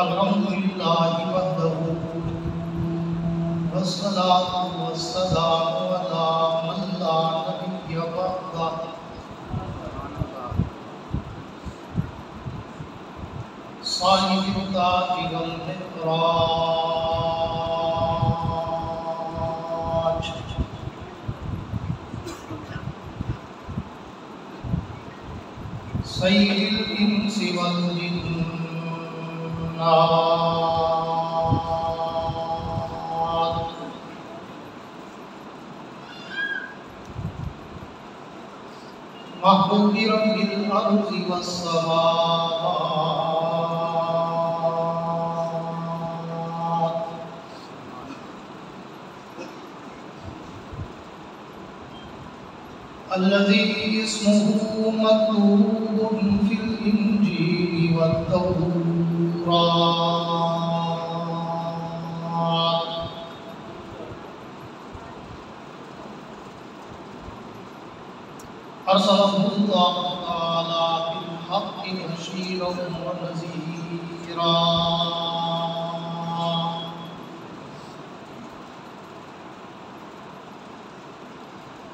अल्हम्दुलिल्लाहि वहदहु वस्सलातु वस्सलामु अला मन ला नबिय्य बअदह साहिबिल ताज वल मिक़राज सय्यिदिल इंसि वल जिन्नात महबूबि रब्बिल अर्ज़ि वस समावात अल्लज़ी इस्मुहु मक्तूबुन फिल इंजीलि वत तौरात अर्सलहुल्लाहु तआला बिल हक़्क़ि बशीरन व नज़ीरा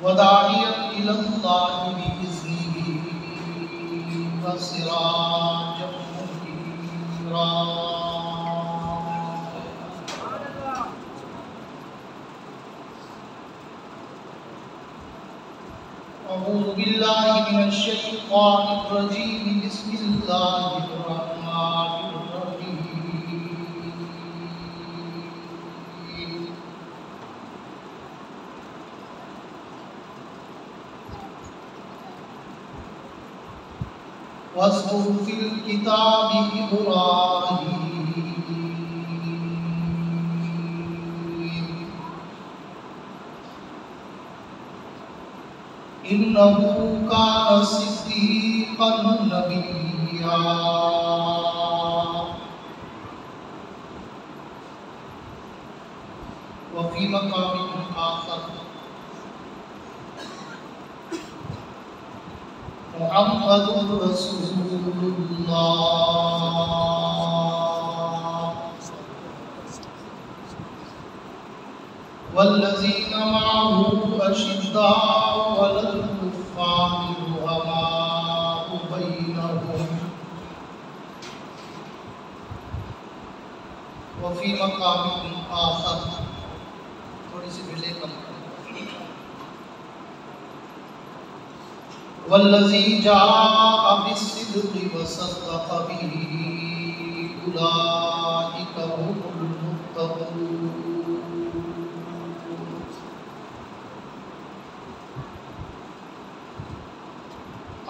व दाइयन इलल्लाहि बिइज़्निही व सिराजम मुनीरा अऊज़ु बिल्लाहि मिनश शैतानिर रजीम बिस्मिल्लाहिर रहमानिर रहीम वज़्कुर फिल किताबि इब्राहीम इन्नहु कान सिद्दीक़न नबिय्या व फी मक़ामिन आख़र मुहम्मदुर रसूलुल्लाह वल्लज़ीना मअहु अशिद्दाउ अलल कुफ़्फ़ारि रुहमाउ बैनहुम व फी मक़ामिन आख़र थोड़ी सी डिले कम वल्लज़ी जाअ बिस्सिद्क़ि व सद्दक़ बिही उलाइका हुमुल मुत्तक़ून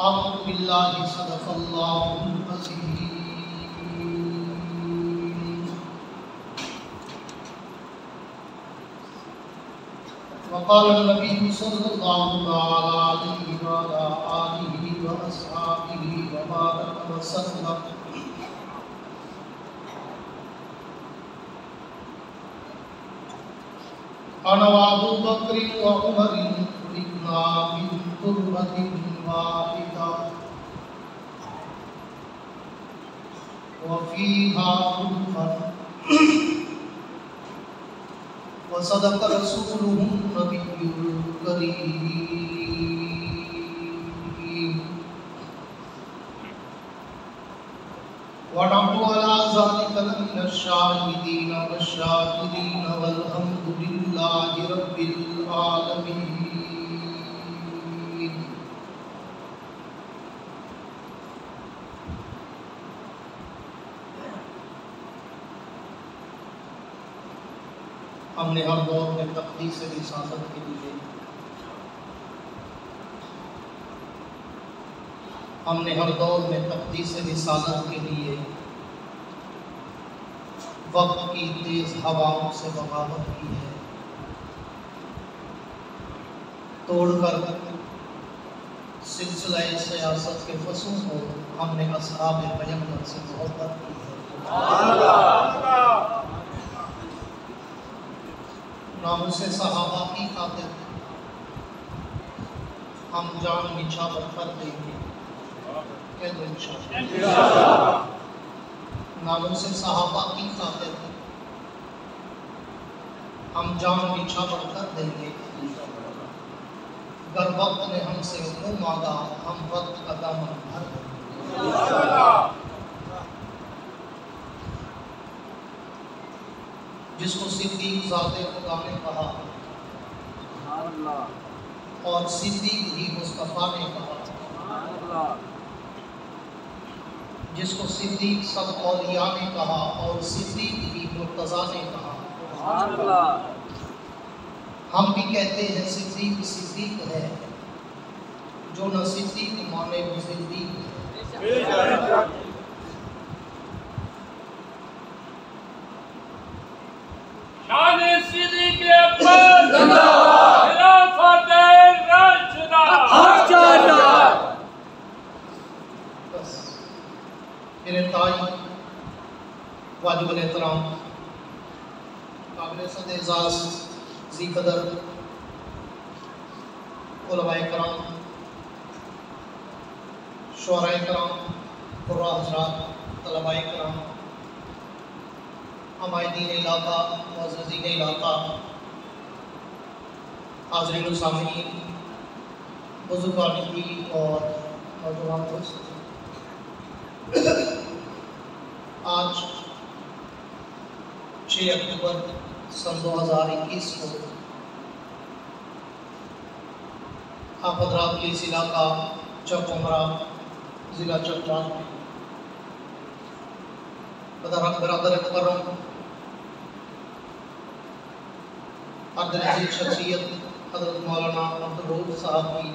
आमनु बिल्लाहि सदक़ल्लाहुल अज़ीम वक़ाल नबी सल्लल्लाहु अलैहि व आलिहि व अस्हाबिहि व बारक व सल्लम अना व अबू बकर व उमर खुलिक़ना मिन तुर्बतिन वाहिदा व फ़ीहा रुफ़न व सदक़ रसूलुहुन नबियुल करीम व नहनु अला ज़ालिका लमिन शाहिदीन व शाकिरीन वल्हम्दुलिल्लाहि रब्बिल आलमीन। हमने हर दौर में तक़दीस रिसालत के लिए वक्त की तेज हवाओं से बगावत की है, तोड़कर सिलसिला सियासत के फसूल को हमने असहाब पैगंबर से मोहब्बत की है। नामुसे सहाबा की खातिर हम जान निछावर कर देंगे। नामों से सहाबा की खातिर हम जान निछावर कर देंगे। अगर वक्त ने हमसे मुँह मांगा हम वक्त का दामन भर देंगे। जिसको सिद्दीक ज़ाते खुदा ने कहा और सिद्दीक ही मुस्तफ़ा ने कहा, जिसको सिद्दीक सब औलिया ने कहा और सिद्दीक ही मुर्तज़ा ने कहा। हम भी कहते हैं सिद्दीक सिद्दीक है, जो न सिद्दीक माने वो सिद्दीक है। मेरे ताई वाजिबुल एहतराम काबिल सद-ए-एज़ाज़ ज़ी-क़दर उलमाए कराम, शुअराए कराम, क़ुर्रा हज़रात, तलबाए कराम, हमायदीन इलाक़ा, मुअज़्ज़ज़ीन इलाक़ा, हाज़रीन व सामिईन, बुज़ुर्गान दीन और नौजवान दोस्त, आज 6 अक्टूबर सन 2021 को आप हज़रात के इस इलाका चौक-उमरा ज़िला चट्टान में बरादर मुकर्रम अब्दुल शख्सियत हज़रत मौलाना अब्दुल रऊफ़ साहब की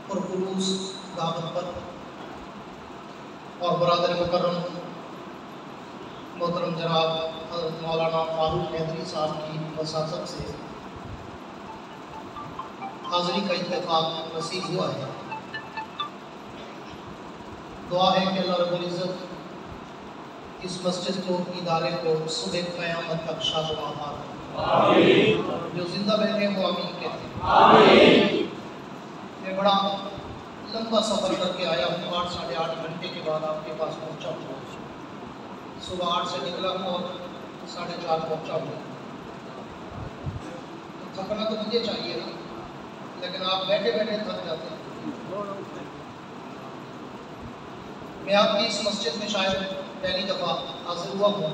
पुरखुलूस दावत पर और बरादर मुकर्रम मोहतरम जनाब हज़रत मौलाना फारूक हैदरी साहब की वसासत से हाज़री का इत्तेफाक नसीब हुआ है। दुआ है कि अल्लाह रब्बुल इज़्ज़त इस मस्जिद को, इदारे को सुबह क़यामत तक शाद-ओ-आबाद आमीन। जो जिंदा बैठे वो आमीन कहते हैं। आमीन। मैं बड़ा लंबा सफ़र करके आया हूँ, 8 साढ़े 8 घंटे के बाद आपके पास पहुँचा हूँ। सुबह 8 से निकला हूँ और 4:30 पहुँचा हूँ। तो थकना तो मुझे चाहिए ना, लेकिन आप बैठे बैठे थक जाते हैं। मैं आपकी इस मस्जिद में शायद पहली दफ़ा हाजिर हुआ हूँ।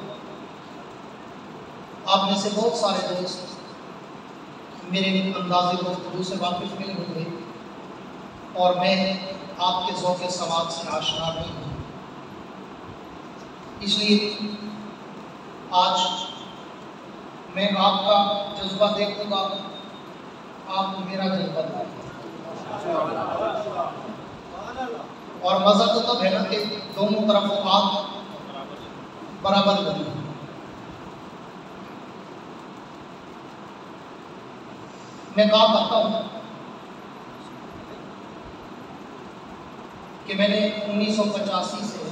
आप में से बहुत सारे दोस्त मेरे अंदाज़े गुफ्तगू से वाकिफ़ नहीं होंगे और मैं आपके ज़ौक़ समात से आशना नहीं हूँ। इसलिए आज मैं आपका जज्बा देखूँगा, आप मेरा जज्बा देखूँगा। और मज़ा तो तब है ना कि दोनों तरफ आग बराबर लगी। मैं कहा करता हूँ कि मैंने 1985 से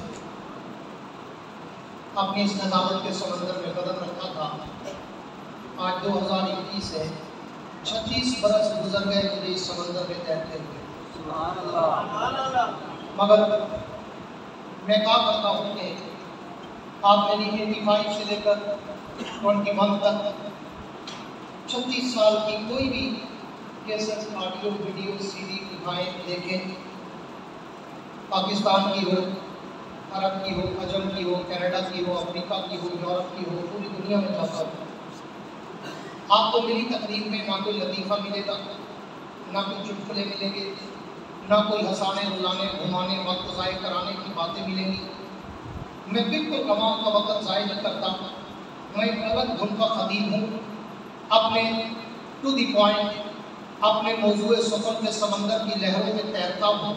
अपनी इस नज़ाकत के समंदर में कदम रखा था। आज 2021 है, 36 बरस गुजर गए मुझे इस समंदर में तैरते हुए। मगर मैं कहा करता हूँ कि आप मेरी 85 से लेकर 21 तक 36 साल की कोई भी कैसेट, ऑडियो, वीडियो, सीडी उठाएं, देखें, पाकिस्तान की हो, अरब की हो, अजम की हो, कनाडा की हो, अफ्रीका की हो, यूरोप की हो, पूरी दुनिया में जाता हूँ। आपको मेरी तकरीर में ना कोई लतीफ़ा मिलेगा, ना कोई चुटकुले मिलेंगे, ना कोई हंसाने, रुलाने, घुमाने, वक्त ज़ाय कराने की बातें मिलेंगी। मैं बिल्कुल अवाम का वक्त ज़ाय नहीं करता। मैं एक अलग धुन का खतीब हूँ। अपने टू दी पॉइंट, अपने मौजूए सफ़र के समंदर की लहरों में तैरता हूँ,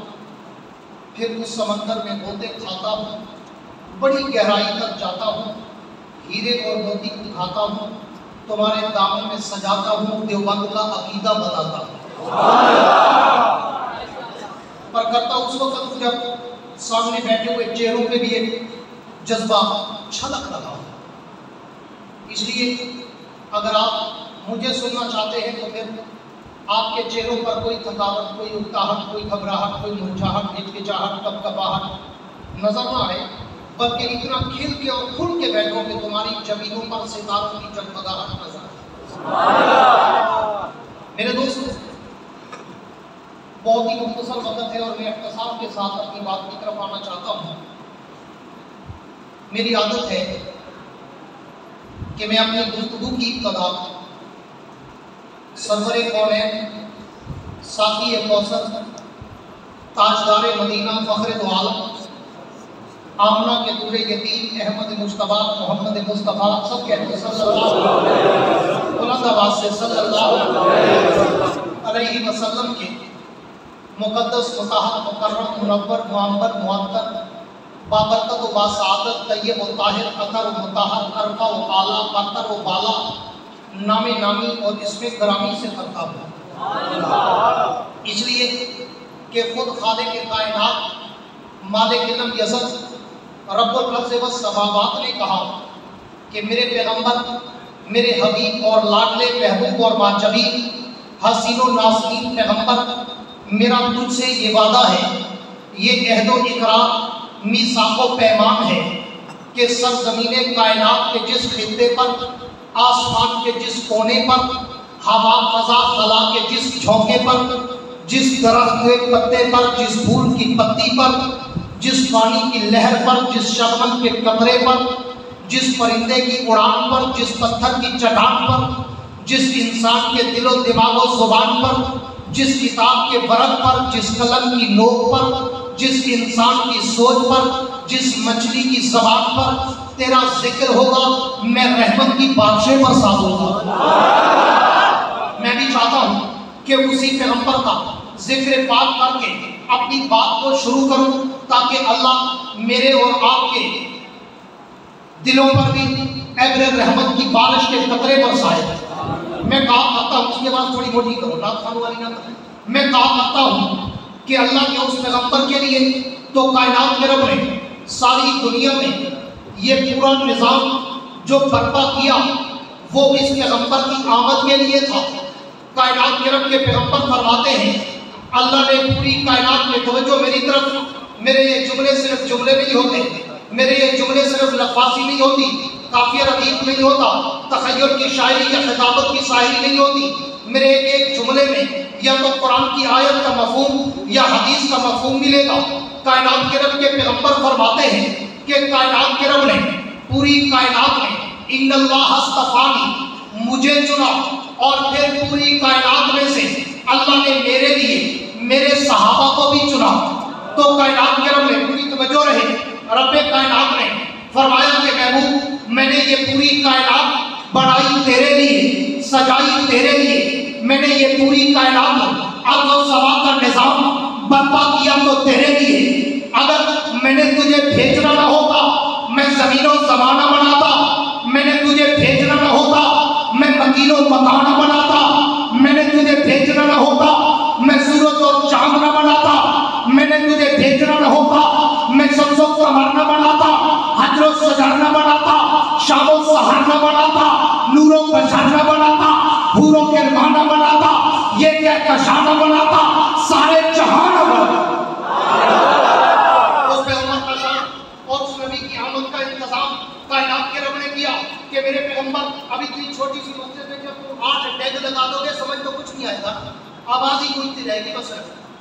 फिर उस समंदर में गोते खाता हूँ, बड़ी गहराई तक जाता हूँ, हीरे और मोती उठाता हूँ, तुम्हारे दामन में सजाता हूँ, देवबंद का अकीदा बताता हूँ। पर करता उस वक्त जब सामने बैठे हुए चेहरों पे भी एक जज्बा छलक रहा हो। इसलिए अगर आप मुझे सुनना चाहते हैं तो फिर आपके चेहरों पर कोई थकावट, कोई उकताहट, कोई घबराहट, कोई मुरझाहट, हिचकिचाहट, कपकपाहट नजर ना आए बल्कि इतना खिल के और खुल के बैठो कि तुम्हारी जमीनों पर सितारों की जगमगाहट नजर आए। मेरे दोस्तों, बहुत ही मुख्तसर वक्त है और मैं इख्तिसार के साथ अपनी बात की तरफ आना चाहता हूँ। मेरी आदत है कि मैं अपनी गुफ्तगू की इब्तिदा सरवरे कौनैन, साक़ी कौसर, ताजदार मदीना, फ़ख्र दो आलम, आमना के दूरे यतीम, अहमद मुश्तबा, मोहम्मद मुस्तफ़ा, सब कहते हैं सल्लल्लाहु अलैहि वसल्लम के मुक़द्दस, मुताहर, मुकर्रम, मुनव्वर, मुअम्बर, मुअत्तर, बाबरकत व बासआदत, तय्यब व ताहिर, अतर व मुताहर, अरफ़ा व आला, बरतर व बाला, नामे नामी और इसमें ग्रामी से करता हूँ, इसलिए कि खुद खालिक कायनात, मालिक इल्म यज़द, रब्बुल अर्ज़ व समावात ने कहा कि मेरे पैगंबर, मेरे हबीब और लाडले महबूब और माजबी हसीनो नासरीन पैगंबर, मेरा तुझसे ये वादा है, ये अहद व इकरार, मीसाक़ो पैमान है कि सरज़मीने कायनात के जिस खित्ते पर, आसमान के जिस कोने पर, हवा फ़ज़ा खला के जिस झोंके पर, जिस दरख्त के पत्ते पर, जिस फूल की पत्ती पर, जिस पानी की लहर पर, जिस शबनम के कतरे पर, जिस परिंदे की उड़ान पर, जिस पत्थर की चट्टान पर, जिस इंसान के दिलो दिमाग और ज़ुबान पर, जिस किताब के वरक पर, जिस कलम की नोक पर, जिस इंसान की सोच पर, जिस मछली की ज़बान पर तेरा जिक्र होगा, मैं रहमत की बारिशें बरसा दूंगा। मैं भी चाहता हूँ कि उसी पैगंबर का जिक्र पाक करके अपनी बात को शुरू करूं, ताकि अल्लाह मेरे और आपके दिलों पर भी अब्र रहमत की बारिश के कतरे बरसाए। मैं कहा करता हूँ, उसके बाद थोड़ी मोटी करो, रात खान वाली ना करो। मैं कहा करता हूँ कि अल्लाह के उस पैगंबर के लिए तो कायनात के रब ने सारी दुनिया में ये पूरा निज़ाम जो बर्पा किया वो इस पैगंबर की आमद के लिए था। कायनात के रब के पैगंबर फरमाते हैं, अल्लाह ने पूरी कायनात में, तवज्जो मेरी तरफ, मेरे ये जुमले सिर्फ जुमले नहीं होते, मेरे ये जुमले सिर्फ लफाजी नहीं होती, काफिया रदीफ नहीं होता, तखय्युल की शायरी या खिताबत की शायरी नहीं होती। मेरे एक जुमले में या तो कुरान की आयत का मफहूम या हदीस का मफहूम मिलेगा। कायनात के रब के पैगंबर फरमाते हैं कि कायनात के रब ने पूरी कायनात में इन्नल्लाह अस्तफ़ानी, मुझे चुना, और फिर पूरी कायनात में से अल्लाह ने मेरे लिए मेरे सहाबा को भी चुना। तो कायनात के रब ने, पूरी तवज्जो रहे, रब्बे कायनात ने फरमाया कि महबूब, मैंने ये पूरी कायनात बनाई तेरे लिए, सजाई तेरे लिए, मैंने ये पूरी कायनात अर्ज़ और समा का निज़ाम बर्पा किया तो तेरे लिए। अगर मैंने तुझे भेजना ना होता, मैं ज़मीन और ज़माना बनाता, मैंने तुझे भेजना ना होता, मैं मकीन और मकाना बनाता, मैंने तुझे भेजना ना होता, मैं सूरज और चांद ना बनाता, मैंने तुझे भेजना ना होता, मैं शम्स और कमर ना बनाता, हजर और शजर ना बनाता, शाम और सहर ना बनाता, नूर और बशर ना बनाता, हूर और किरमान ना बनाता, ये क्या कशा ना बनाता, सारे जहां ना बनाता। उस पैगंबर का शान और उस नबी की आमद का इंतजाम कायनात के रब ने किया कि मेरे पैगंबर, अभी इतनी छोटी सी मस्जिद में जब तुम 8 डेग लगा दोगे, समझ तो कुछ नहीं आएगा, आवाज ही गूंजती रहेगी, बस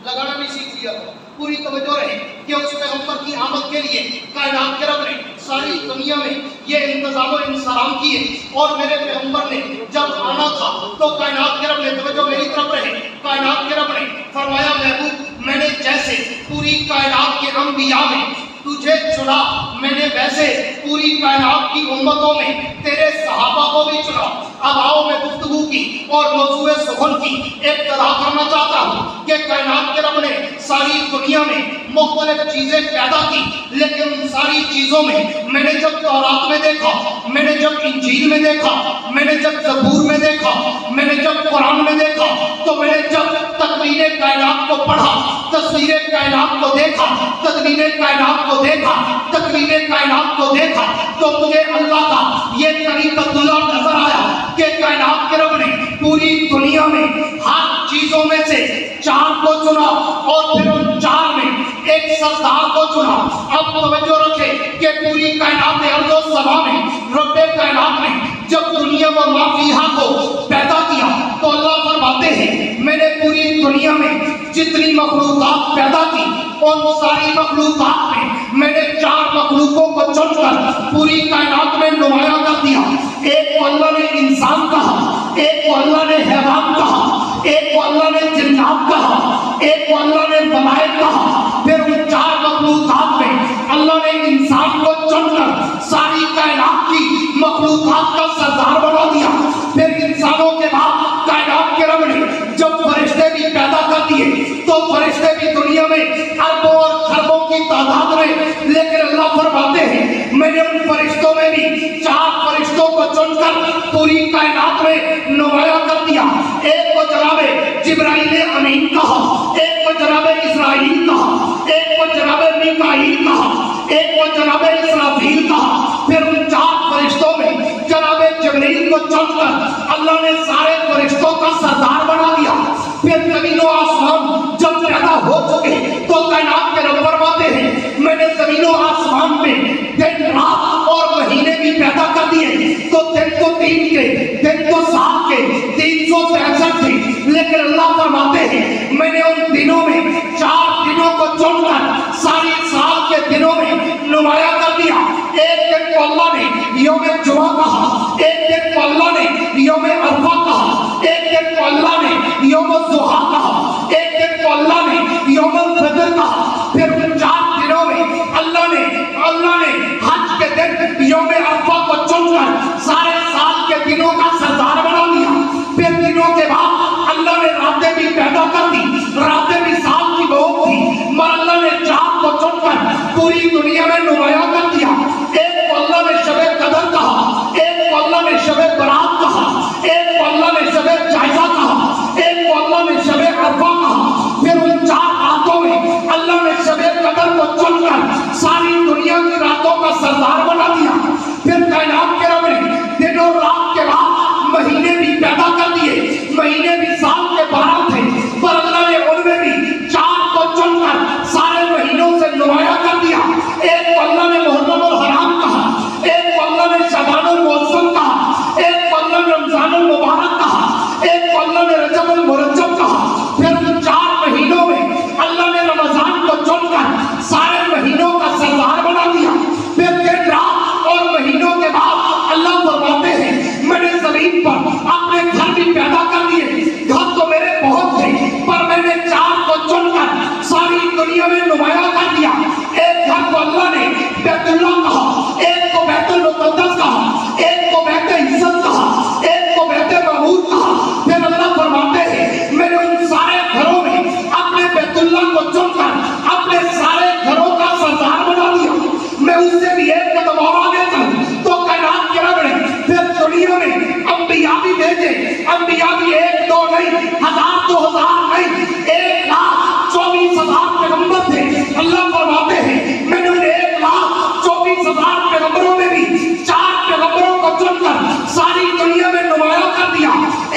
लगाना भी सीख लिया। पूरी तवज्जो रहे कि उस पैगंबर की आमद के लिए कायनात के रब ने सारी दुनिया में ये इंतजाम और इंतजाम किए, और मेरे पैगंबर ने जब आना था तो कायनात के रब ने, तवज्जो मेरी तरफ रहे, कायनात के रब ने फरमाया, महबूब, मैंने जैसे पूरी कायनात के अंबिया में तुझे चुना, मैंने वैसे पूरी कायनात की उम्मतों में तेरे सहाबा को भी चुना। अब आओ मैं गुफ्तगू की और मौजूए सुखन की इब्तिदा करना चाहता हूँ कि कायनात के रब ने सारी दुनिया में मुख्तलिफ चीजें पैदा की, लेकिन उन सारी चीजों में मैंने जब तौरात में देखा, मैंने जब इंजील में देखा, मैंने जब ज़बूर में देखा, मैंने जब कुरान में देखा, तो मैंने जब तकवीने कायनात को पढ़ा, तस्वीरें कायनात को देखा, तदवीने कायनात को देखा, तकवीने कायनात को देखा, तो मुझे अल्लाह का ये तरीक़तुल्लाह नजर आया कि कायनात के रब ने पूरी दुनिया में हर चीजों में से 4 को चुना, और फिर उन 4 में एक सरदार को चुना। अब तवज्जो रखें कि पूरी कायनात अर्ज़ो समा में रब्बे कायनात ने जब दुनिया व माफिया को पैदा किया तो अल्लाह फरमाते हैं मैंने पूरी दुनिया में जितनी मखलूकात पैदा की उन सारी मखलूकात में मैंने 4 मखलूकों को चुनकर पूरी कायनात में नुमाया कर दिया। एक को अल्लाह ने इंसान कहा, एक को अल्लाह ने हैवान कहा, एक को अल्लाह ने जिन्नात कहा, एक को अल्लाह ने मलाइक कहा। फिर उन 4 मखलूकात में अल्लाह ने इंसान को चुनकर सारी कायनात की मखलूकात का सरदार बना दिया। फिर इंसानों के बाद कायनात के रब ने जब फरिश्ते भी पैदा कर दिए तो फरिश्ते भी दुनिया में अरबों और खरबों की तादाद में, लेकिन अल्लाह फरमाते हैं मैंने उन फरिश्तों में भी 4 फरिश्तों को चुनकर पूरी कायनात में नुमाया कर दिया। एक को जनाबे जिब्राइल अमीन कहा, एक को जनाबे इसराइल कहा, एक को जनाबे मीकाईल कहा, एक को जनाबे इसराफील कहा। फिर उन 4 फरिश्तों में जनाबे जिब्रील को चुनकर अल्लाह ने सारे फरिश्तों का सरदार बना दिया। फिर जमीनों आसमान जब पैदा हो चुके तो कायनात के रब फरमाते हैं मैंने जमीनों आसमान में दिन रात और महीने भी पैदा कर दिए। तो दिन तो 3 के, दिन तो 7 के, 363 थे, लेकिन अल्लाह फरमाते हैं मैंने उन दिनों में 4 दिनों को चुनकर सारी साल के दिनों में नुमाया कर दिया। एक दिन को अल्लाह ने यौम जुमा कहा, एक दिन को अल्लाह ने यौम अरफा कहा, एक दिन को अल्लाह ने यौम ज़ुहा कहा, एक दिन को अल्लाह ने यौम फजर कहा। फिर उन 4 दिनों में अल्लाह ने हज के दिन यौम अरफा को चुनकर सारे साल के दिनों का सरदार बना दिया। फिर दिनों के बाद अल्लाह ने रातें भी पैदा कर दी, रातें भी साल की बहुत थी, मगर अल्लाह ने चाँद को चुनकर पूरी दुनिया में नुमाया कर दिया। एक को अल्लाह ने शबे कदर कहा, एक को अल्लाह ने शबे बरात कहा, एक को अल्लाह ने शबे जायजा कहा, एक को अल्लाह ने शबे अरफा कहा। फिर उन 4 रातों में अल्लाह ने शबे कदर को चुनकर सारी दुनिया की रातों का सरदार बना दिया। फिर कायनात के रब ने दिन और रात के बाद महीने भी पैदा कर दिए। महीने भी साल के 12 थे, पर अल्लाह ने उनमें भी 4 को चुनकर सारे महीनों से नुमाया कर दिया। एक को अल्लाह ने मुहर्रम और हराम कहा, एक को अल्लाह ने शबान और मौसम कहा, एक को अल्लाह ने रमजान और मुबारक कहा, एक को अल्लाह ने रजब और मुरज्जब कहा। फिर उन 4 महीनों में अल्लाह ने रमजान को चुनकर सारे महीनों का सरदार बना दिया। फिर दिन रात और महीनों के बाद अल्लाह फरमाते हैं मैंने जमीन पर अपने घर भी पैदा कर दिए। घर तो मेरे बहुत थे, पर मैंने 4 को चुनकर सारी दुनिया में नुमाया कर दिया। एक घर को अल्लाह ने बैतुल्ला कहा, एक को बैतुल मुक़द्दस कहा, एक को बैत इज्जत कहा, एक को बैत महमूद कहा। फिर अल्लाह फरमाते हैं मैंने उन सारे घरों में अपने बैतुल्ला को चुनकर अपने सारे घरों का सरदार बना दिया। मैं उससे भी एक कदम और आगे चलूं तो कायनात के रब ने फिर दुनिया में अंबिया भी भेजे। अंबिया भी 1 2 नहीं, 1000 2000 नहीं, 1,24,000 पैगंबर थे। अल्लाह फरमाते हैं मैंने उन 1,24,000 पैगंबरों में भी 4 पैगंबरों को चुनकर सारी दुनिया में नुमाया कर दिया।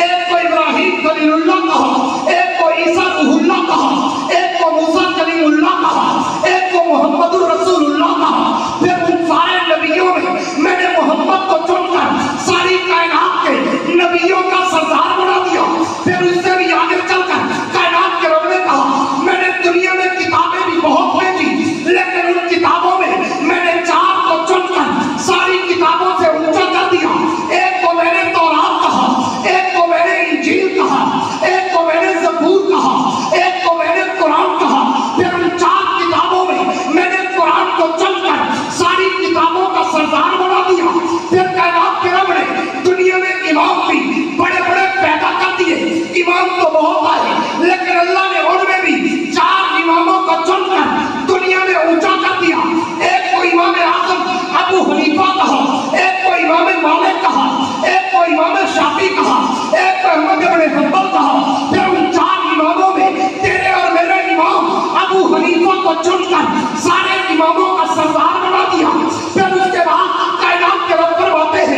एक को इब्राहिम खलीलुल्लाह कहा, एक को ईसा रूहुल्लाह कहा, एक को मूसा कलीमुल्लाह कहा, एक को मुहम्मदुर रसूलुल्लाह कहा। फिर उन सारे नबियों में मैंने मोहम्मद को चुनकर सारी कायनात के नबियों का सरदार बना दिया। फिर उससे भी आगे चलकर कायनात के रब ने कहा मैंने दुनिया में किताबें भी बहुत भेजी, लेकिन उन किताबों में मैंने 4 को चुनकर सारी किताबों से ऊंचा कर दिया। एक को मैंने तौरात कहा, एक को मैंने इंजील कहा, एक को मैंने ज़बूर कहा, एक को मैंने कुरान कहा। फिर उन 4 किताबों में मैंने कुरान को चुनकर सारी किताबों का सरदार बना दिया। फिर कायनात के रब ने दुनिया में इमाम भी बड़े बड़े पैदा कर दिए। इमाम तो बहुत आए, लेकिन अल्लाह ने उनमें भी 4 इमामों को चुनकर दुनिया में ऊंचा कर दिया। एक को इमाम आज़म अबू हनीफा कहा, एक को इमाम मालिक कहा, एक को इमाम शाफी कहा, एक को अहमद इब्न हंबल कहा। फिर उन 4 इमामों में तेरे और मेरे इमाम अबू हनीफा को चुनकर सारे इमामों का सरदार बना दिया। फिर उसके बाद कायनात के रब फरमाते हैं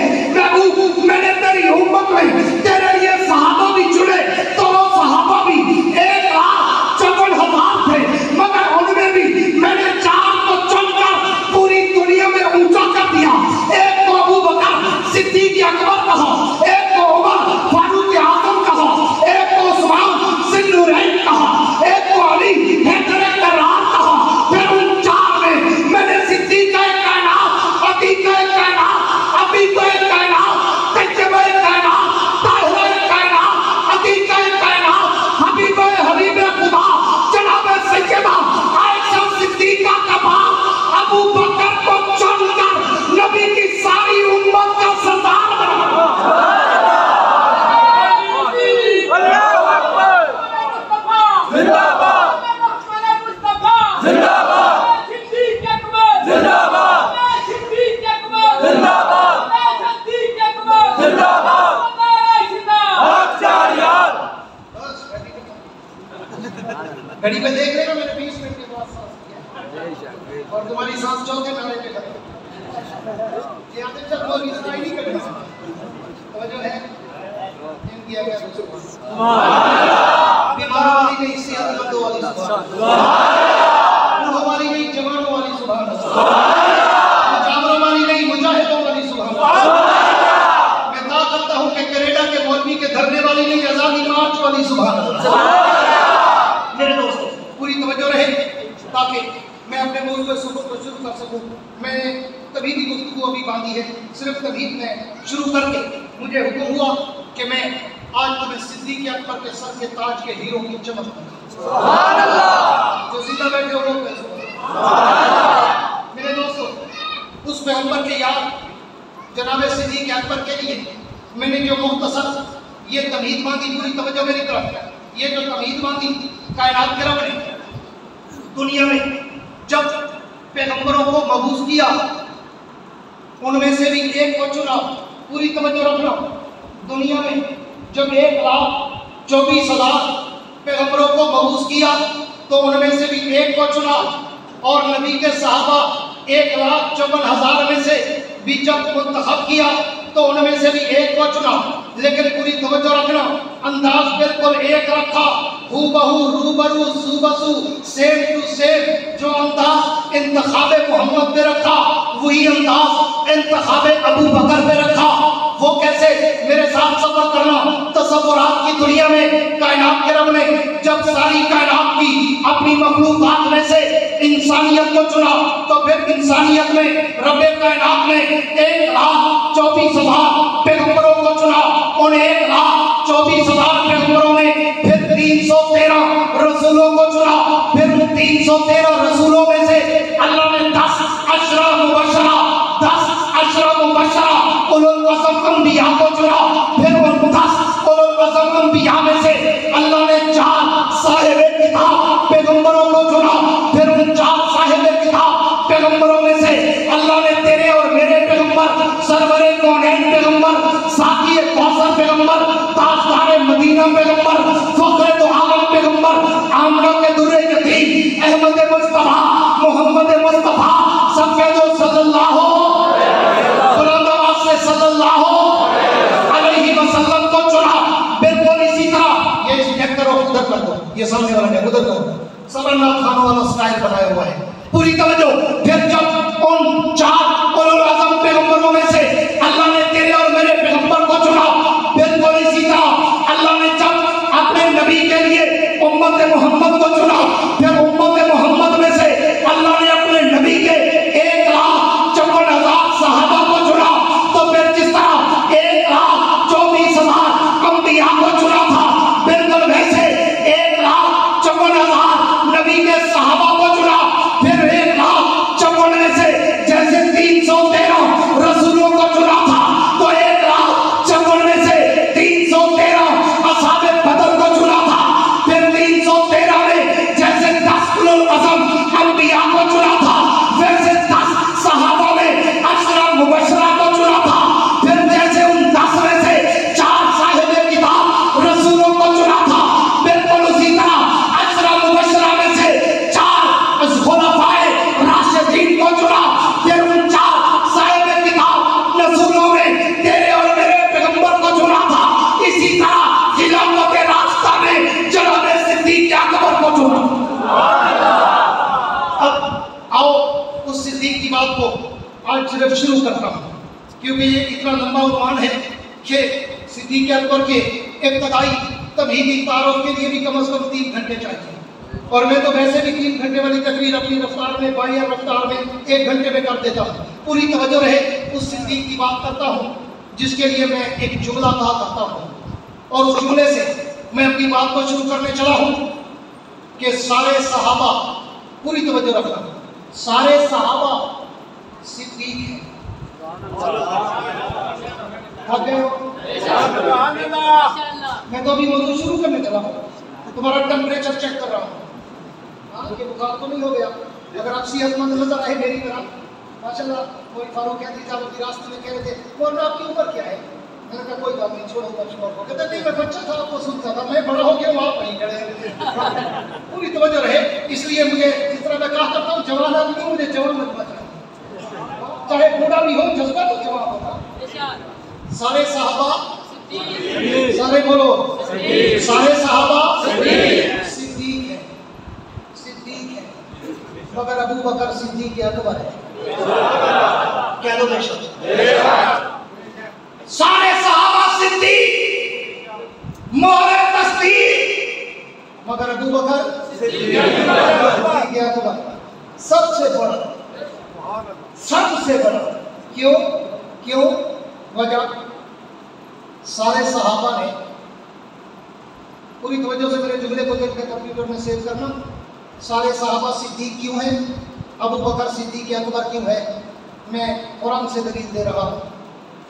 और तुम्हारी सांस चौथे नारे पे खत्म। ये आते जब मौलवी सुनाई नहीं करते तो जो है इनकी आगे बीमार वाली नहीं, सेहतमंदों वाली सुभान अल्लाह, वाली नहीं, जवानों वाली सुभान अल्लाह, जामरों वाली नहीं, मुजाहिदों वाली सुभान अल्लाह। मैं दावा करता हूँ कि कनाडा के मौलवी के धरने वाली नहीं, आजादी मार्च वाली सुभान अल्लाह। मेरे दोस्तों पूरी तवज्जो रहे ताकि मैं अपने मौजूद को शुरू कर सकूं। मैंने तभी भी गुफ्तगू अभी बांधी है, सिर्फ तभी मैं शुरू करके मुझे हुक्म हुआ कि मैं आज तुम्हें सिद्दीक़ अकबर के सर के ताज के हीरो की चमक सुभान अल्लाह, जो जिंदा बैठे हो लोग सुभान अल्लाह। मेरे दोस्तों उस पैगंबर के याद जनाब सिद्दीक़ अकबर के लिए मैंने जो मुख्तसर ये तमहीद बांधी, पूरी तवज्जो मेरी तरफ, ये जो तमहीद बांधी कायनात के रब ने दुनिया में जब पैगंबरों को मबूस किया उनमें से भी एक को चुना। पूरी तवज्जो रखना, दुनिया में जब 1,24,000 पैगंबरों को मबूस किया तो उनमें से भी एक को चुना, और नबी के सहाबा 1,54,000 में से भी जब मुंतखब किया तो उनमें से भी एक को चुना। लेकिन पूरी तवज्जो रखना, अंदाज बिल्कुल एक रखा, हूबहू रूबरू सूबसू सेम टू सेम। जो अंदाज इंतखाबे मोहम्मद पे रखा वही अंदाज इंतखाबे अबू बकर पे रखा। वो कैसे? मेरे साथ सफर करना। तसव्वुरात की दुनिया में कायनात के रब ने जब सारी कायनात की अपनी मखलूकात में से इंसानियत को चुना तो फिर इंसानियत में रब्बे कायनात ने 1,24,000 पैगंबरों को चुना। उन 1,24,000 पैगंबरों में फिर 313 रसूलों को चुना। फिर 313 रसूलों में से अल्लाह ने 10 अशरा मुबशरा, 10 अशरा मुबशरा उलुल अज़म अंबिया को चुना। फिर उन 10 उलुल अज़म अंबिया में से अल्लाह ने 4 साहिबे किताब पैगंबरों को चुना। फिर उन 4 साहिबे किताब पैगंबरों में से अल्लाह ने तेरे और मेरे पैगंबर, सरवरे कौनैन पैगंबर, साक़िए कौसर पैगंबर, ताजदारे मदीना पैगंबर, फख्रे दो आलम पैगंबर, आमना के दुर्रे यतीम, अहमद मुस्तफा, मोहम्मद मुस्तफा, सफ़ेदो सल्लल्लाहु सल्लल्लाहु अलैहि वसल्लम को चुना। बिल्कुल इसी तरह ये चेक करो, उधर कर दो, ये सामने वाला है उधर करो, सरनाथ खानों वाला स्टाइल बनाया हुआ है। पूरी तवज्जो। फिर जब उन 4 उलुल अज़म पैगंबरों में से अल्लाह ने तेरे और मेरे पैगंबर को चुना, बिल्कुल इसी तरह अल्लाह ने जब अपने नबी के लिए उम्मत मोहम्मद को चुना, फिर उम्मत मोहम्मद में से अल्लाह ने अपने नबी के 1,54,000 सहाबा को चुना। तो फिर जिस तरह 1,24,000 अंबिया को चुना था, बिल्कुल वैसे 1,54,000 नबी के सहाबा को चुना। फिर 1,54,000 में से जैसे 313 रसूलों को चुना था, तो 1,54,000 में से 313 असहाबे बदर को चुना था। फिर 313 में जैसे 10 उलुल अज़म अंबिया को चुना था, वैसे 10 सहाबा में अशरा मुबशरा को चुना था। फिर जैसे उन 10 में से 4 साहिबे किताब रसूलों को चुना था, बिल्कुल उसी तरह अशरा मुबशरा में से 4 खुलफाए राशिदीन को चुना। फिर उन 4 साहिबे किताब रसूलों में तेरे और मेरे पैगंबर को चुना था। इसी तरह खिलाफत के रास्ता में जनाब सिद्दीक़ अकबर को चुना। अब आओ उस सिद्दीक़ की बात को आज सिर्फ शुरू करता हूँ, क्योंकि ये इतना लंबा उन्वान है कि सिद्दीक़ अकबर के इब्तदाई तमहीदी तारुफ के लिए भी कम से कम 3 घंटे चाहिए। और मैं तो वैसे भी 3 घंटे वाली तकरीर अपनी रफ्तार में, बाइया रफ्तार में 1 घंटे में कर देता हूँ। पूरी तवज्जो रहे, उस सिद्दीक़ की बात करता हूँ जिसके लिए मैं एक जुमला कहा करता हूँ, और उस जुमले से मैं अपनी बात को शुरू करने चला हूँ कि सारे सहाबा, पूरी तवज्जो रखना, सारे सहाबा सिद्दीक़ हैं। थक गए हो? मैं तो अभी मौजूद शुरू करने चला हूँ, तुम्हारा टेम्परेचर चेक कर रहा हूँ। हाँ, ये बुखार तो नहीं हो गया? अगर आप सेहतमंद नजर आए मेरी तरह, माशाल्लाह। कोई फारूक अहमद की रास्ते में कह रहे थे, बोल रहा आपकी उम्र क्या है? मैंने कहा कोई बात नहीं, छोड़ो छोड़ो। कहते नहीं मैं बच्चा था आपको सुनता था, मैं बड़ा हो गया हूँ आप नहीं खड़े। पूरी तवज्जो रहे, इसलिए मुझे जिस तरह मैं कहा करता हूँ जवान आदमी मुझे जवान मत बचा, चाहे बूढ़ा भी हो जज्बा तो जवान होगा। सारे सहाबा, सारे बोलो, सारे सहाबा सिद्दीक है, सिद्दीक है, मगर अबू बकर सिद्दीक अकबर है। क्या लो बेशक, सारे सहाबा सिद्दीक मोहर तस्दीक, मगर अबू बकर सिद्दीक अकबर सबसे बड़ा, सबसे बड़ा। क्यों क्यों? वजह सारे सहाबा ने, पूरी तवज्जो से मेरे जुमले को देखकर कंप्यूटर में सेव करना, सारे सहाबा सिद्दीक क्यों है, अबू बकर सिद्दीक अकबर क्यों है, मैं कुरान से दलील दे रहा हूँ।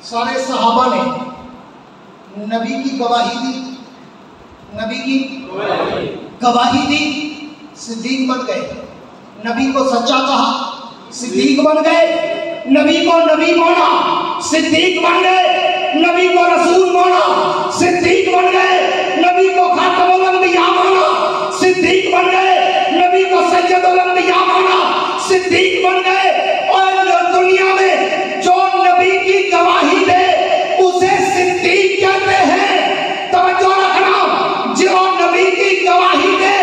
सारे सहाबा ने नबी की गवाही दी, नबी की गवाही दी, सिद्दीक बन गए। नबी को सच्चा कहा, सिद्दीक बन गए। नबी को नबी माना, सिद्दीक बन गए। नबी को रसूल माना, सिद्दीक बन गए। नबी को खातमुल अंबिया माना, सिद्दीक बन गए। नबी को सैयदुल अंबिया माना, सिद्दीक बन गए। और दुनिया में जो नबी की गवाही दे उसे सिद्दीक कहते हैं। तवज्जो रखना, जो नबी की गवाही दे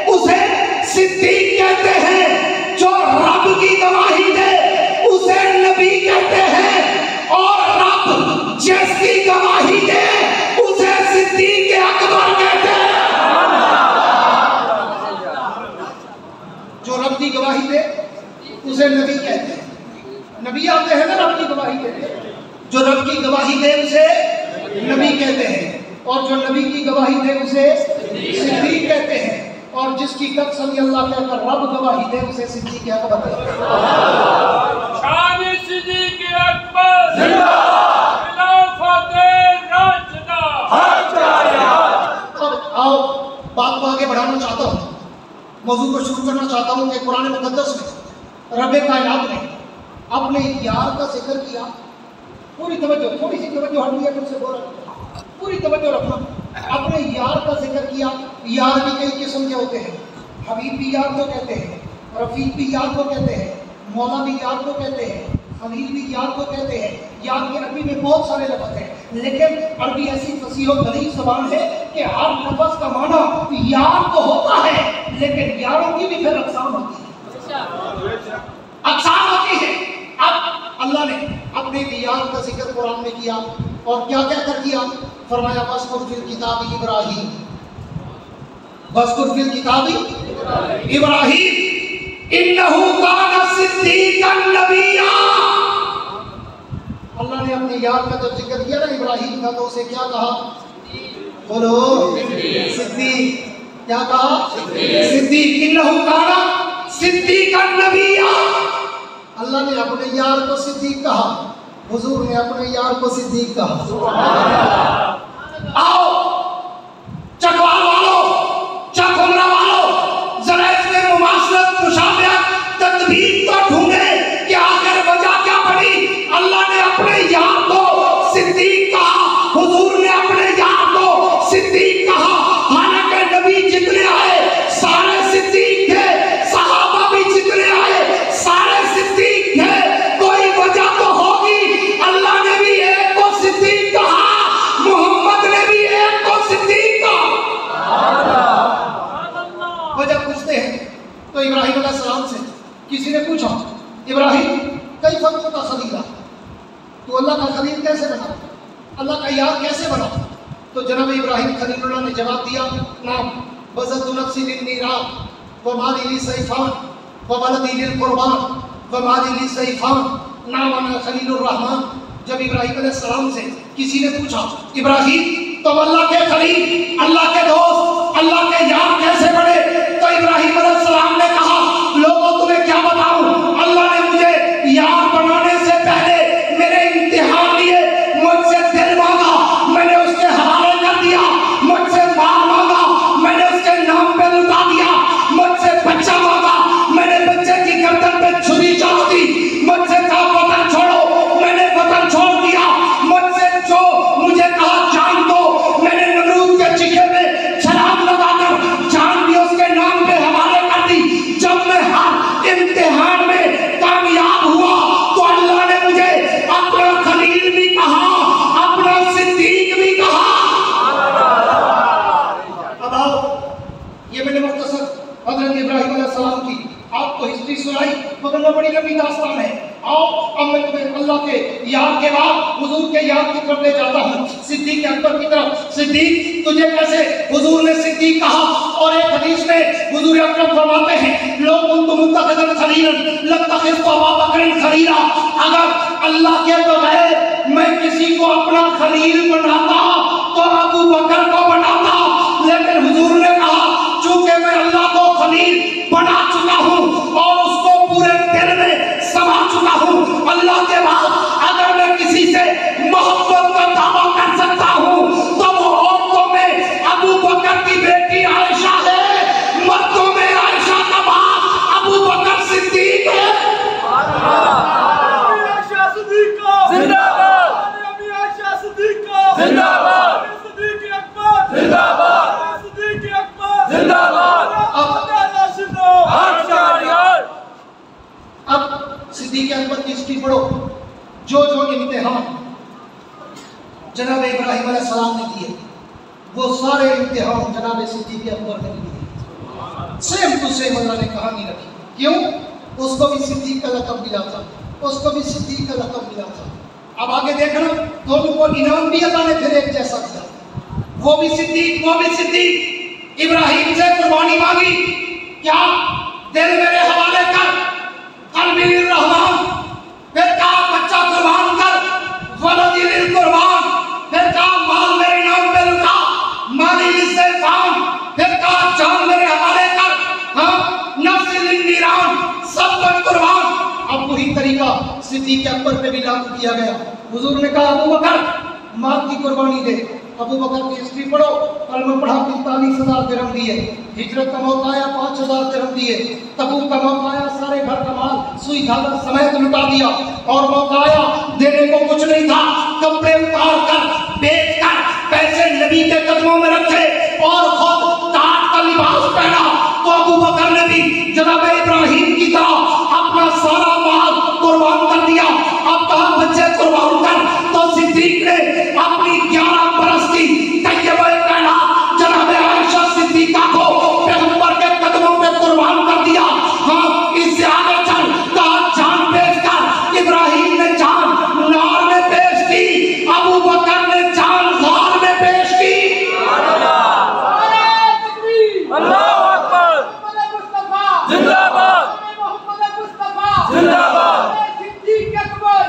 उसे सिद्दीक कहते हैं। जो रब की गवाही दे उसे नबी कहते हैं। और रब जिसकी गवाही दे उसे सिद्दीक अकबर कहते हैं। जो रब की गवाही दे उसे नबी कहते हैं। नबी आते हैं ना रब की गवाही देते, जो रब की गवाही दे उसे नबी कहते हैं। और जो नबी की गवाही दे उसे सिद्दीक कहते हैं। और जिसकी कसम अल्लाह कहकर रब गवाही दे उसे सिद्दीक अकबर कहते हैं। शान सिद्दीक अकबर जिंदाबाद, खिलाफत राशिदा जिंदाबाद। अब आओ बात को आगे बढ़ाना चाहता हूँ, मौजू को शुरू करना चाहता हूँ कि कुरान मुकद्दस में रब कायनात ने अपने यार का जिक्र किया। पूरी तवज्जो, थोड़ी सी तवज्जो हट लिया तुमसे बोल रहा, पूरी तवज्जो रखना। अपने यार का जिक्र किया। यार भी कई किस्म के होते हैं। हबीब भी यार को कहते हैं, रफीक भी यार को कहते हैं, मौला भी यार को कहते हैं, खलील भी यार को कहते हैं। यार के अरबी में बहुत सारे लफ्ज़ हैं, लेकिन अरबी ऐसी फसीह और दलील ज़बान है कि हर लफ्ज़ का माना यार तो होता है, लेकिन यारों की भी फिर अक़साम होती है, अक़साम होती है। अब अल्लाह ने अपने यार का जिक्र कुरान में किया और क्या क्या कर दिया? फरमाया वज़कुर फिल किताबी इब्राहीम, वज़कुर फिल किताबी इब्राहीम इन्नहु काना सिद्दीक़न नबिय्या। अल्लाह ने अपने यार का जब जिक्र किया ना इब्राहीम का, तो उसे क्या कहा? बोलो सिद्दीक। क्या कहा? सिद्दीक। इन्नहु काना सिद्दीक़न नबिय्या। अल्लाह ने अपने यार को सिद्दीक कहा, हुजूर ने अपने यार को सिद्दीक कहा। आओ चकवाल वालों, चकउमरा वालों, जरा इसमें मुमासलत, मुशाबहत, तदबीर तो ढूंढे कि आखिर वजह क्या पड़ी। अल्लाह ने अपने यार को सिद्दीक कहा, हुजूर ने अपने यार को सिद्दीक कहा। हालांकि नबी जितने आए सारे सिद्दीक थे, सहाबा भी जितने आए सारे सिद्दीक थे। कोई वजह तो होगी। अल्लाह ने भी एक को सिद्दीक कहा, मोहम्मद ने भी एक को सिद्दीक कहा। वजह पूछते हैं तो इब्राहिम अलैहिस्सलाम से किसी ने पूछा, इब्राहिम कई फर्क का खलीला, तो अल्लाह का खलील कैसे बना, अल्लाह का यार कैसे बना? तो जनाब इब्राहिम खलीलुल्लाह ने जवाब दिया, नाम बज़तु नफ्सी लिन्नीरान व माली लिसैफान व वलदी लिलकुर्बान व माली लिसैफान नाम अना खलीलुर रहमान। जब इब्राहिम अलैहिस्सलाम से किसी ने पूछा, इब्राहिम तुम अल्लाह के खलील, अल्लाह के दोस्त, अल्लाह के यार कैसे बने? तो इब्राहिम अलैहिस्सलाम ने कहा, लोगों तुम्हें क्या बताऊं, अल्लाह ने मुझे यार बनाने से पहले मेरे इम्तिहान लिए, मुझसे दिल मांगा, मैंने उसके हवाले कर दिया, मुझसे माल मांगा, मैंने उसके नाम पे लुटा दिया, मुझसे बच्चा मांगा, मैंने बच्चे की गर्दन पे छुरी चला दी, मुझसे कहा वतन छोड़ो, मैंने वतन छोड़ दिया, मुझसे जो सुनाई, मगर वो बड़ी लंबी दास्तान है। आओ अब मैं तुम्हें अल्लाह के याद के बाद हुजूर के याद की तरफ ले जाता हूँ, सिद्दीक अकबर की तरफ। सिद्दीक तुझे कैसे हुजूर ने सिद्दीक कहा, और एक हदीस में हुजूर अकरम फरमाते हैं लोग कुन्तु मुत्तखिज़न खलीलन लत्तखिज़तु अबा बकरन खलीला, अगर अल्लाह के बगैर मैं किसी को अपना खलील बनाता तो अबू बकर को बनाता, लेकिन हुजूर ने कहा चूंकि मैं अल्लाह को खलील बना चुका हूँ और उसको पूरे दिल में समा चुका हूँ, अल्लाह के बाद अगर मैं किसी से मोहब्बत का दावा कर सकता हूँ तो वो औरतों में अबू बकर की बेटी आयशा है, मर्दों में आयशा का बाप अबू बकर सिद्दीक है। आयशा सिद्दीक जिंदाबाद, अभी आयशा सिद्दीक जिंदाबाद, सिद्दीक अकबर जिंदाबाद, सिद्दीक अकबर जिंदाबाद। अब सिद्दीक अकबर की हिस्ट्री पढ़ो, जो जो इम्तिहान जनाब इब्राहिम अलैहिस्सलाम ने दिए वो सारे इम्तिहान जनाब सिद्दीक अकबर ने दिए। सेम टू सेम अल्लाह ने कहानी रखी। क्यों? उसको भी सिद्दीक का लक़ब मिला था, उसको भी सिद्दीक का लक़ब मिला था। अब आगे देखना, दोनों को इनाम भी अल्लाह ने फिर एक जैसा दिया, वो भी सिद्दीक इब्राहिम से कुर्बानी मांगी, क्या दिल मेरे हवाले कर, कल्बी रहमान, फिर कहा बच्चा कुर्बान कर, वलदी लिल कुर्बान, फिर कहा माल मेरे नाम पे लुटा, माली लिस्से फान, फिर कहा जान मेरे हवाले कर, हाँ नफ्स लिल नीरान, सब पर कुर्बान। अब वही तरीका सिद्दीक अकबर पे भी लागू किया गया। हुजूर ने कहा अबू बकर माल की कुर्बानी दे। अबू बकर की हिस्ट्री पढ़ो, कलमा पढ़ा 45,000 दिरहम दिए, हिजरत का मौका आया 5,000 दिरहम दिए, तबूक का मौका आया सारे घर का माल सुई धागा समेत लुटा दिया, और मौका आया देने को कुछ नहीं था, कपड़े उतार कर बेच कर पैसे नबी के कदमों में रखे और खुद ताज का लिबास पहना। तो अबू बकर ने भी जनाब इब्राहिम की तरह अपना सारा माल कुर्बान कर दिया। अब कहा बच्चे कुर्बान कर, तो सिद्दीक ने अपनी 11 बरस की तैयबा कायनात जनाब आयशा सिद्दीका को पैगंबर के कदमों पे कुर्बान कर दिया। हाँ, इससे आगे चल कहा जान पेश कर, इब्राहिम ने जान नार में पेश की, अबू बकर ने जान गार में पेश की। अल्लाहू अकबर, जिंदाबाद, जिंदाबाद,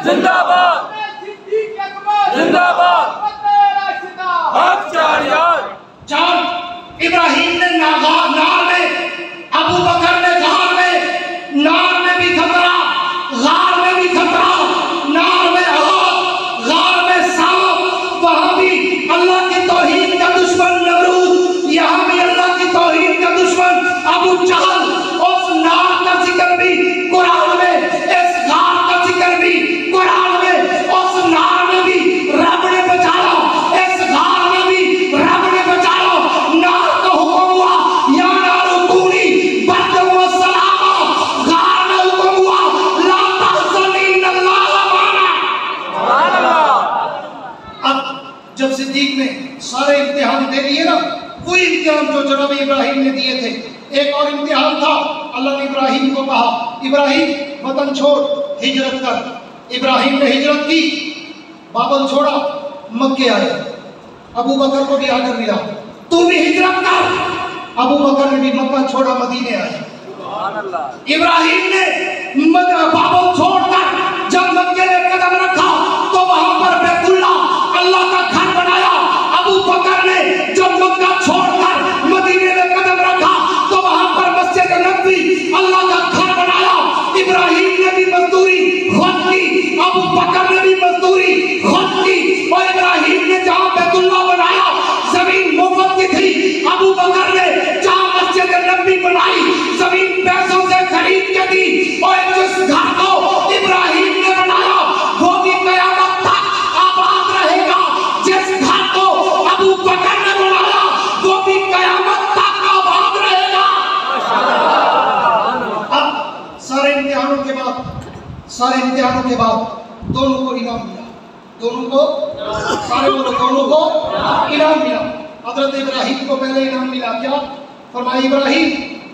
जिंदाबाद, जिंदाबाद, जान इब्राहिम ने नार में, अबू बकर ने गार में, नार में भी खतरा, गार में भी खतरा, नार में आग, गार में सांप, वहां भी अल्लाह की तौहीद का दुश्मन नमरूद, यहाँ भी अल्लाह की तौहीद का दुश्मन अबू जहल। उस नार का जिक्र भी कुरान में, इस गार का जिक्र भी कुरान में, उस नार में भी रब ने बचाया, इस गार में भी रब ने बचाया। नार का हुक्म हुआ या नार कूनी बर्दम व सलामा, गार में हुक्म हुआ ला तहज़न इन्नल्लाह माना। सुभान अल्लाह। अब जब सिद्दीक ने सारे इम्तिहान दे दिए ना, वही इम्तिहान जो जनाब इब्राहिम ने दिए थे, एक और इम्तिहान था। अल्लाह ने इब्राहिम को कहा इब्राहिम वतन छोड़ हिजरत कर। इब्राहिम ने हिजरत की, बाबल छोड़ा, मक्के आए। अबू बकर को भी आकर मिला, तू भी हिजरत कर। अबू बकर ने भी मक्का छोड़ा, मदीने आए। इब्राहिम ने बाबल छोड़कर जब मक्के में कदम रखा तो वहां पर बैतुल्ला अल्लाह का घर बनाया। अबू बकर ने जब मक्का छोड़कर मदीने में कदम रखा तो वहां पर मस्जिद नबवी अल्लाह का घर बनाया। इब्राहिम ने भी मजदूरी खुद की, अबू बकर ने भी मजदूरी खुद की, और इब्राहिम ने जहां बैतुल्ला बनाया जमीन मुफ्त की थी, अबू बकर ने जहां मस्जिद नबवी बनाई जमीन पैसों से खरीद के दी। और जिस घर को इब्राहिम ने बनाया वो भी कयामत तक आबाद रहेगा, जिस घर को अबू बकर ने बनाया वो भी कयामत तक आबाद रहेगा। अब सारे इम्तिहानों के बाद दोनों को इनाम मिला, दोनों को इनाम मिला। हजरत इब्राहिम को पहले इनाम मिला, क्या फरमाया इब्राहिम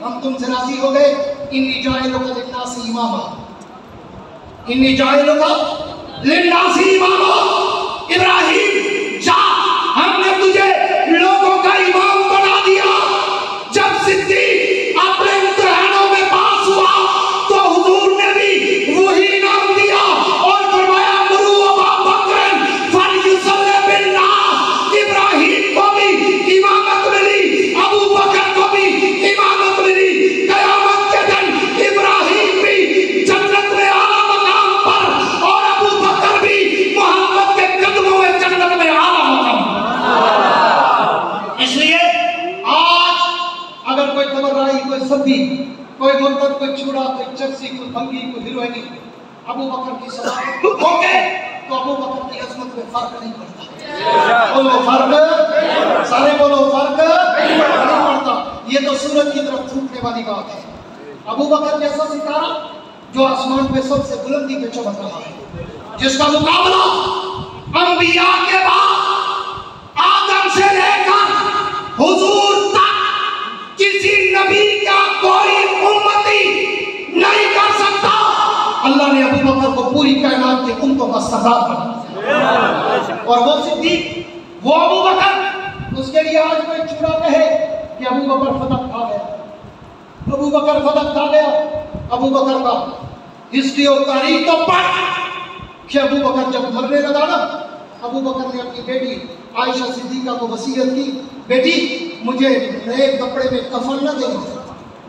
हम तुमसे राजी हो गए, इन्नी जाइलुका लिन्नासी इमामा, इन्नी जाइलुका लिन्नासी इमामा। इब्राहिम जा, हमने तुझे लोगों का इमाम बना दिया। जब सिद्दीक अपने इम्तिहानों में पास हुआ तो हुजूर ने भी वही नाम दिया और फरमाया मुरू अबा बकर फलयुसल्ली बिन्नास। इब्राहिम को भी इमामत मिली, अबू बकर को भी इमामत मिली। कयामत के दिन इब्राहिम भी जन्नत में आला मकाम पर और अबू बकर भी मोहम्मद के कदमों में जन्नत में आला मकाम। इसलिए आज अगर कोई तबर्राई, कोई सब्बी, कोई मुर्तद, कोई चूड़ा, कोई चर्सी, कोई भंगी, कोई हिरोइनी अबू बकर की सलाह होंगे तो अबू बकर की अजमत में फर्क नहीं पड़ता। बोलो फर्क, सारे बोलो फर्क नहीं पड़ता। ये तो सूरज की तरफ फूटने वाली बात है। अबू बकर जैसा सितारा जो आसमान पे सबसे बुलंदी पे चमक रहा है, जिसका मुकाबला अंबिया के बाद आदम से लेकर हुजूर तक किसी नबी का कोई उम्मती नहीं कर सकता। अल्लाह ने अबू बकर को पूरी कायनात के उम्मतों का सरदार बनाया। और वो सिद्दीक, वो अबू बकर, उसके लिए आज कोई चूड़ा कहे कि अबू बकर फतह खा गया, अबू बकर फतह खा गया। अबू बकर का हिस्ट्री और तारीख तो पढ़ कि अबू बकर जब मरने लगा ना, अबू बकर ने अपनी बेटी आयशा सिद्दीका को वसीयत की, बेटी मुझे नए कपड़े में कफन न देना,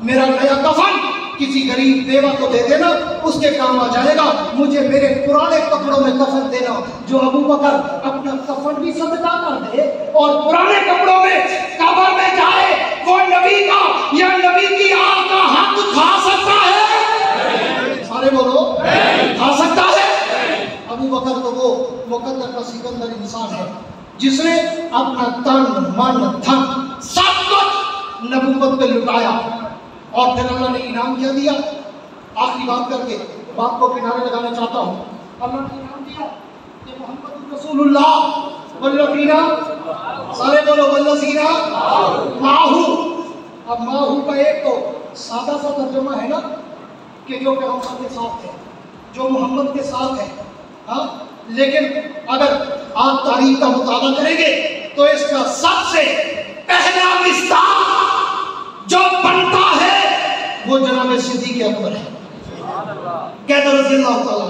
मेरा नया कफन किसी गरीब बेवा को दे देना, उसके काम आ जाएगा। मुझे मेरे पुराने कपड़ों में कफन देना। जो अबू बकर अपना कफन भी सदका कर दे और पुराने कपड़ों में कब्र में जाए, वो नबी का या नबी की आग का हक खा सकता है? सारे बोलो, खा सकता है? अबू बकर तो वो मुकद्दर का सिकंदर इंसान है जिसने अपना तन मन धन सब कुछ नबूवत पे लुटाया। और फिर अल्लाह ने इनाम क्या दिया? आखिरी बात करके बात को किनारे लगाना चाहता हूँ। अल्लाह ने इनाम दिया कि मोहम्मद रसूलुल्लाह वल्लज़ीना, सारे बोलो वल्लज़ीना माहू। अब माहू का एक तो सादा सा तर्जुमा है ना कि जो पैगंबर के साथ है, जो मोहम्मद के साथ है। हाँ, लेकिन अगर आप तारीख का मुताला करेंगे तो इसका सबसे पहला विस्तार जो बनता है वो जनाब सिद्दीक अकबर है। कहते रज़ियल्लाहु ताला,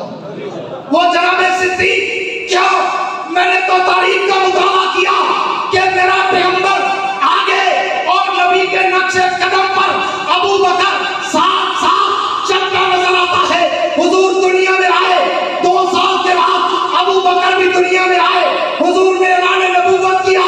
वो जनाब सिद्दीक। क्या मैंने तो तारीख का मुताला किया कि मेरा पैगंबर आगे और नबी के नक्शे कदम पर अबू बकर साथ साथ चलता नजर आता है। हुजूर दुनिया में आए, 2 साल के बाद अबू बकर भी दुनिया में आए। हुजूर ने ऐलान नबूवत किया,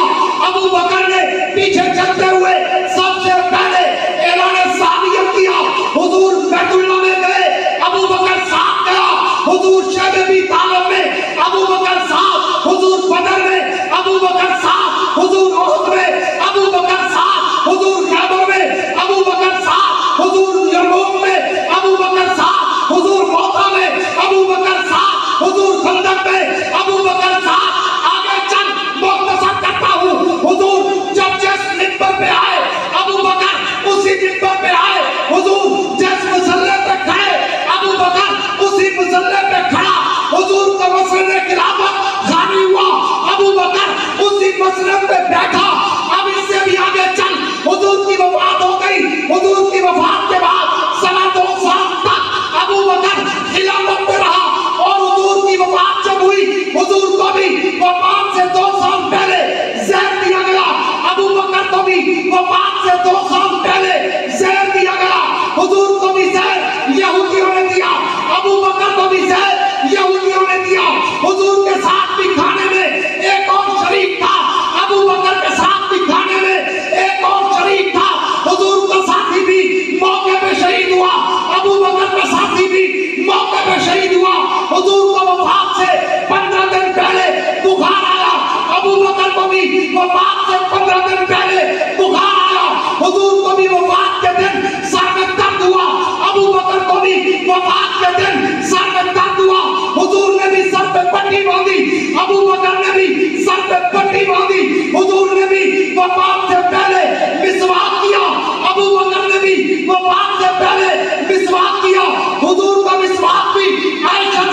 अबू बकर ने पीछे चलते हुए सबसे पहले ऐलान सादियत किया। हुजूर बैतुल्लाह में गए, अबू बकर साथ गया। हुजूर शहर भी तालब में अबू बकर साथ, हुजूर बदर में अबू बकर साथ, हुजूर उहद में अबू बकर साथ, हुजूर खैबर में अबू बकर साथ, हुजूर यरमूक में अबू बकर साथ, हुजूर मौता में अबू बकर साथ, हुजूर खंदक में अबू बकर साथ। आगे चल मुख्तसर करता हूँ। हुजूर जब जिस मिंबर पे आए, अबू बकर उसी मिंबर पे आए। हुजूर जिस मुसल्ले पे खड़े, अबू बकर उसी मुसल्ले पे खड़ा। हुजूर का मसले खिलाफत खाली हुआ, अबू बकर उसी मसले पे बैठा। अब इससे भी आगे चल, हुजूर की वफात हो गई। हुजूर की वफात के बाद सवा 2 साल तक अबू बकर खिलाफत पे रहा। और हुजूर की वफात जब हुई, हुजूर को भी वफात से 2 साल पहले ज़हर दिया गया। अबू बकर को भी वफात से 2 साल पहले ज़हर दिया गया। हुजूर को भी ज़हर यहूदियों ने दिया, अबू बकर को भी ज़हर यहूदियों ने दिया। हुजूर के साथ भी खाने में एक और शरीक था, अबू बकर के साथ भी खाने में एक और शरीक था। हुजूर का साथी भी मौके पे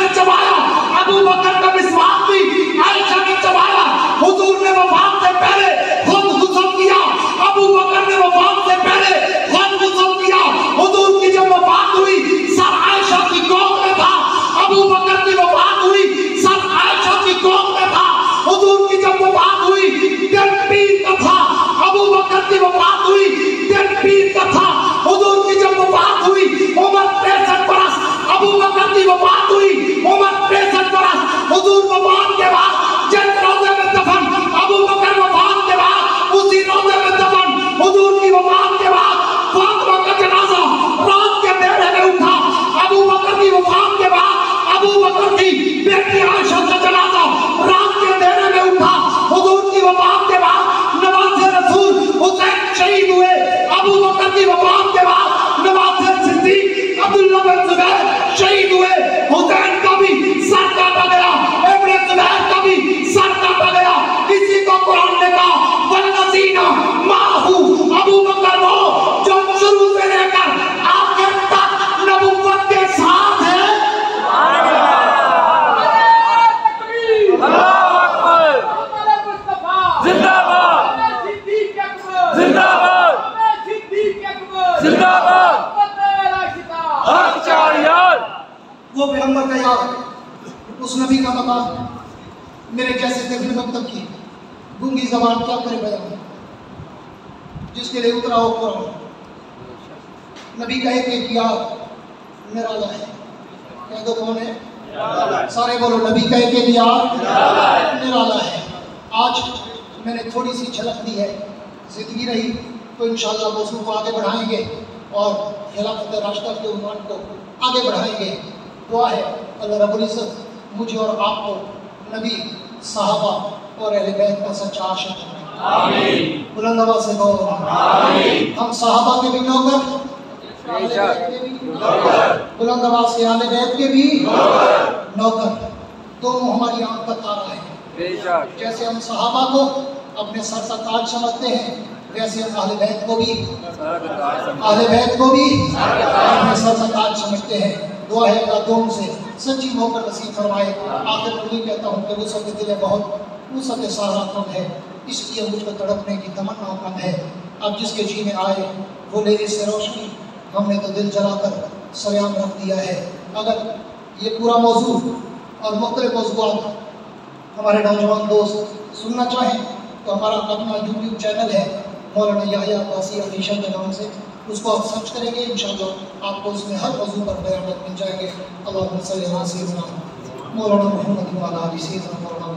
ने चबाया, अबू बकर का मिसवाक भी आयशा ने चबाया। हुजूर ने वफात से पहले खुद गुस्ल किया, अबू बकर ने वफात से पहले खुद गुस्ल किया। हुजूर की जब वफात हुई सर आयशा की गोद में था, अबू बकर की वफात हुई सर आयशा की गोद में था। हुजूर की जब वफात हुई दिन पीर का था, अबू बकर की वफात हुई दिन पीर का था। हुजूर की जब वफात हुई उम्र 63 बरस, अबू बकर की वफात हुई उम्र 63 बरस। हुजूर वफात के बाद जिस रोजे में दफन, अबू बकर वफात के बाद उसी रोजे में दफन। हुजूर की वफात के बाद फातिमा का जनाजा रात के अंधेरे में उठा। अबू बकर की वफात के बाद अबू बकर की बेटी आयशा का जनाजा रात के अंधेरे में उठा। हुजूर की वफात के बाद नवाज़े रसूल हुसैन शहीद हुए। अबू बकर की वफात के बाद नवाज़े सिद्दीक अब्दुल्लाह बिन जुबैर शहीद हुए। हुसैन का भी सर काटा गया, इब्न जुबैर का भी सर काटा गया। इसी को कुरान ने कहा वल्लज़ीना माहू, अबू बकर वो जो शुरू से लेकर आखिर तक नबुव्वत के साथ है। अल्लाहू अकबर, जिंदाबाद, जिंदाबाद, जिंदाबाद, हक चारियार। वो पैगंबर का यार, उस नबी का मकाम मेरे जैसे दिल में तक की गूंगी जबान क्या करे बयान, जिसके लिए उतरा हो कुरान। नबी का एक यार निराला है। कह दो कौन है? सारे बोलो, नबी का एक यार निराला है। आज मैंने थोड़ी सी झलक दी है, जिंदगी रही तो इंशाअल्लाह मौजूद को आगे बढ़ाएंगे और खिलाफत राशिदा के उन्वान को आगे बढ़ाएंगे। दुआ है अल्लाह रब्बुल इज्जत मुझे और आपको नबी, सहाबा और अहले बैत का सच्चा आशिक बनाए। आमीन। बुलंद आवाज से कहो आमीन। हम सहाबा के भी नौकर, बुलंद आवाज से अहले बैत के भी नौकर, दोनों हमारी आंख का तारा है। जैसे हम सहाबा को अपने सर का ताज समझते हैं, वैसे हम अहले बैत को भी अपने सर का ताज समझते हैं। दुआ है अल्लाह दोनों से सच्ची मोहब्बत नसीब फरमाए। आखिर में ये कहता हूँ कि वुसअत दिल बहुत, वुसअत सहारा कम है, इसलिए मुझको तड़पने की तमन्ना कम है। अब जिसके जी में आए वो ले इससे रोशनी, हमने तो दिल जलाकर सरेआम रख दिया है। अगर ये पूरा मौजू और मुख्तलिफ मौज़ूआत हमारे नौजवान दोस्त सुनना चाहें तो हमारा अपना यूट्यूब चैनल है मौलाना याह्या अब्बासी ऑफिशियल के नाम से, उसको आप सर्च करेंगे इंशाअल्लाह आपको उसमें हर मौजू पर बयान मिल जाएंगे। अल्लाहुम्मा सल्ली अला सय्यिदिना मौलाना मुहम्मद व अला आलि सय्यिदिना मौलाना